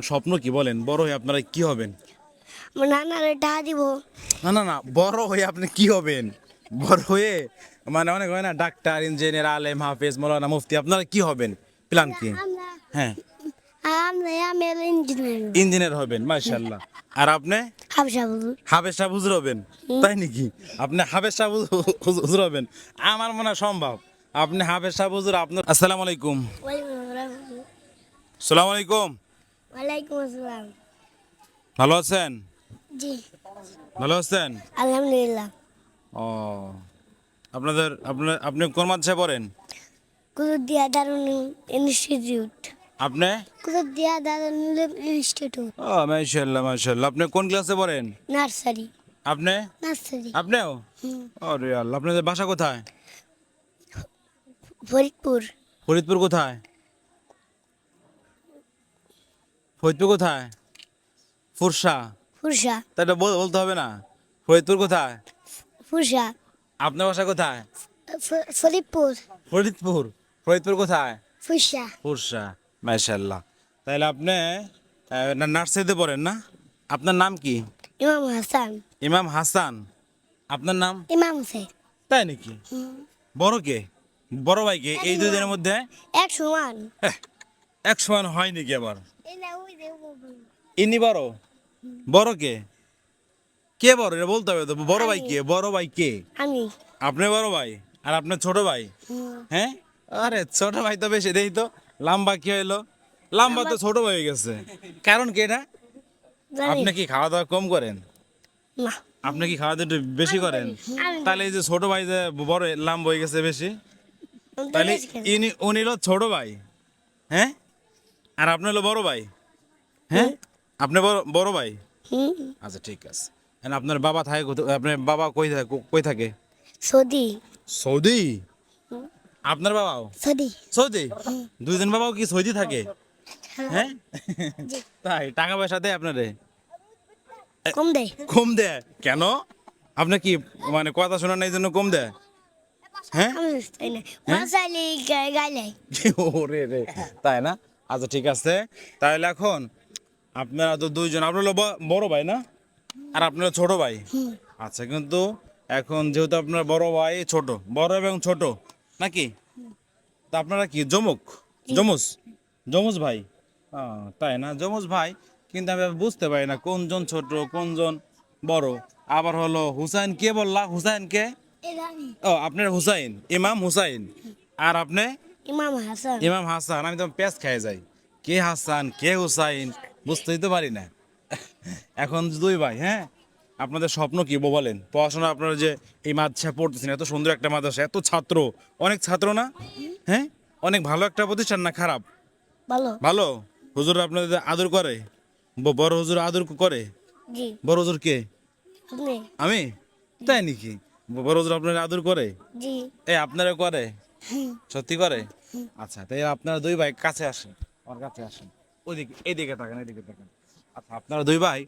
স্বপ্ন কি বলেন? বড় হয়ে আপনারা কি হবেন? নানারে টাকা দিব। না না না, বড় হয়ে আপনি কি হবেন? বড় হয়ে মানে অনেক হয় না, ডাক্তার, ইঞ্জিনিয়ার, আলেম, হাফেজ, মৌলানা, মুফতি, আপনারা কি হবেন? প্ল্যান কি? হ্যাঁ, আমি ইঞ্জিনিয়ার ইঞ্জিনিয়ার হবেন, মাশাআল্লাহ। আর আপনি? হাবসা বুঝু। হাফেজ সাহেব হুজুর হবেন, তাই নাকি? আপনি হাফেজ সাহেব হুজুর হবেন? আমার মনে হয় সম্ভব। আপনি হাফেজ সাহেব হুজুর, আপনার আসসালামু আলাইকুম। আসসালামু আলাইকুম। ওয়ালাইকুম আসসালাম। ভালো আছেন? জি ভালো আছেন? আলহামদুলিল্লাহ। ও, আপনি কোন মাদ্রাসায় পড়েন? কুতুবদিয়া দারুল ইনস্টিটিউট। আপনি? কুতুবদিয়া দারুল ইনস্টিটিউট। ও মাশাআল্লাহ মাশাআল্লাহ। আপনি কোন ক্লাসে পড়েন? নার্সারি। আপনি? নার্সারি। আপনিও? আরে আল্লাহ, আপনাদের বাসা কোথায়? ফরিদপুর। ফরিদপুর কোথায়? ফরিদপুর কোথায়? ফুরসা? ফুরসা। তা এটা বলতে হবে না। ফরিদপুর কোথায়? ফুরসা। আপনার বাসা কোথায়? ফরিদপুর। ফরিদপুর। ফরিদপুর কোথায়? ফুরসা। ফুরসা। মাশাআল্লাহ। তাহলে আপনি নার্সারিতে পড়েন না? আপনার নাম কি? ইমাম হাসান। ইমাম হাসান। আপনার নাম? ইমাম হোসেন। তাই নাকি? বড় কে? বড় ভাই কে এই দুই দিনের মধ্যে? এক সমান। এক সমান হয় নাকি আবার? ইনি বড়? বড় কে? কে বড় এটা বলতে হবে তো। বড় ভাই কে? বড় ভাই কে? আমি। আপনি বড় ভাই আর আপনার ছোট ভাই? হ্যাঁ, আরে ছোট ভাই তো বেশি দেখি তো। লাম্বা কি হইলো? লাম্বা তো ছোট ভাই হয়ে গেছে। কারণ কি এটা? আপনি কি খাওয়া দাওয়া কম করেন? না। আপনি কি খাওয়া দাওয়া একটু বেশি করেন? তাহলে এই যে ছোট ভাই যে বড় লাম্বা হয়ে গেছে বেশি, তাহলে উনি হলো ছোট ভাই। হ্যাঁ, আর আপনি হলো বড় ভাই। হ্যাঁ, আপনি বড় ভাই। আচ্ছা ঠিক আছে। And আপনার বাবা থাকে আপনার বাবা কই থাকে? সৌদি। সৌদি? আপনার বাবাও সৌদি। সৌদি? দুইজন বাবাও কি সৌদি থাকে? হ্যাঁ, তাই টাকা পয়সা দেয় আপনারে? কম দেয়। কম দেয় কেন? আপনার কি মানে কথা শোনার এই জন্য কম দেয়? হ্যাঁ, তাই না, মাসালি গাইলে। ওরে রে, তাই না? আচ্ছা ঠিক আছে। তাহলে এখন আপনারা তো দুইজন, আপনার হলো বড় ভাই না, আর আপনার ছোট ভাই। আচ্ছা, কিন্তু এখন যেহেতু আপনার বড় ভাই ছোট, বড় এবং ছোট নাকি, তা আপনারা কি জমুক জমুজ ভাই? তাই না, জমুজ ভাই। কিন্তু আমি বুঝতে পারি না কোনজন ছোট কোনজন বড়। আবার হলো হুসাইন কে বললা? হুসাইন কে? ও, আপনার হুসাইন, ইমাম হুসাইন। আর আপনি? ইমাম হাসান। ইমাম হাসান। আমি তো পেঁচ খেয়ে যাই, কে হাসান কে হুসাইন বুঝতেই তো পারি না। এখন দুই ভাই, হ্যাঁ, আপনাদের স্বপ্ন কি বলেন? পড়াশোনা আপনারা যে এই মাদ্রাসা পড়তেছেন, এত সুন্দর একটা মাদ্রাসা, এত ছাত্র, অনেক ছাত্র না? হ্যাঁ, অনেক ভালো একটা প্রতিষ্ঠান না খারাপ? ভালো। ভালো। হুজুর আপনাদের আদর করে? বড় হুজুর আদর করে? জি। বড় হুজুর কে? আপনি। আমি? তাই নাকি? বড় হুজুর আপনার আদর করে? জি। আপনারা করে? সত্যি করে? আচ্ছা, তাই আপনারা দুই ভাই কাছে আসেন, আমার কাছে আসেন, ওইদিকে এইদিকে তাকান, এইদিকে তাকান। আচ্ছা, আপনারা দুই ভাই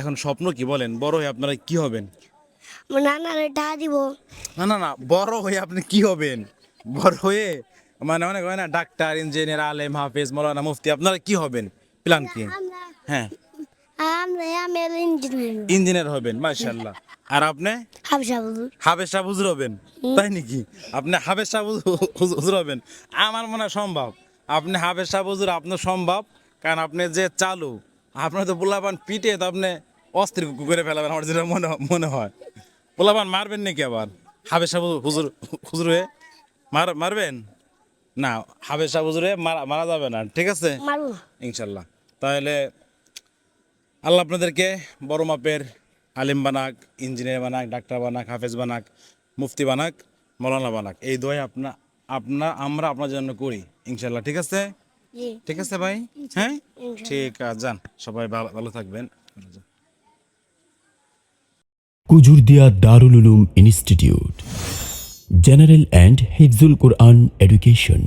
এখন স্বপ্ন কি বলেন? বড় হয়ে আপনারা কি হবেন? নানারে টাকা দিব। না না না, বড় হয়ে আপনি কি হবেন? বড় হয়ে মানে অনেক হয় না, ডাক্তার, ইঞ্জিনিয়ার, আলেম, হাফেজ, মৌলানা, মুফতি, আপনারা কি হবেন? প্ল্যান কি? হ্যাঁ, আমি ইঞ্জিনিয়ার। ইঞ্জিনিয়ার হবেন, মাশাআল্লাহ। আর আপনি? হাবসা বুঝু। হাফেজ সাহেব হুজুর হবেন, তাই নাকি? আপনি হাফেজ সাহেব হুজুর হবেন? আমার মনে হয় সম্ভব। আপনি হাফেজ সাহেব হুজুর, আপনার সম্ভব। কারণ আপনি যে চালু, আপনার তো পোলাপান পিটে তো আপনি অস্থির করে ফেলাবেন, আমার যেটা মনে হয়। পোলাপান মারবেন নাকি আবার হাফেজ সাহেব হুজুর হয়ে? মারবেন না, হাফেজ সাহেব হুজুর হয়ে মারা যাবে না, ঠিক আছে? মারু। ইনশাল্লাহ। তাহলে আল্লাহ আপনাদেরকে বড় মাপের আলিম বানাক, ইঞ্জিনিয়ার বানাক, ডাক্তার বানাক, হাফেজ বানাক, মুফতি বানাক, মৌলানা বানাক। এই দোয়াই আমরা আপনার জন্য করি ইনশাল্লাহ, ঠিক আছে? জি। ঠিক আছে ভাই, হ্যাঁ ঠিক আছে, যান সবাই ভালো থাকবেন। Kujurdia Darul Uloom institute, general and Hifzul Quran education.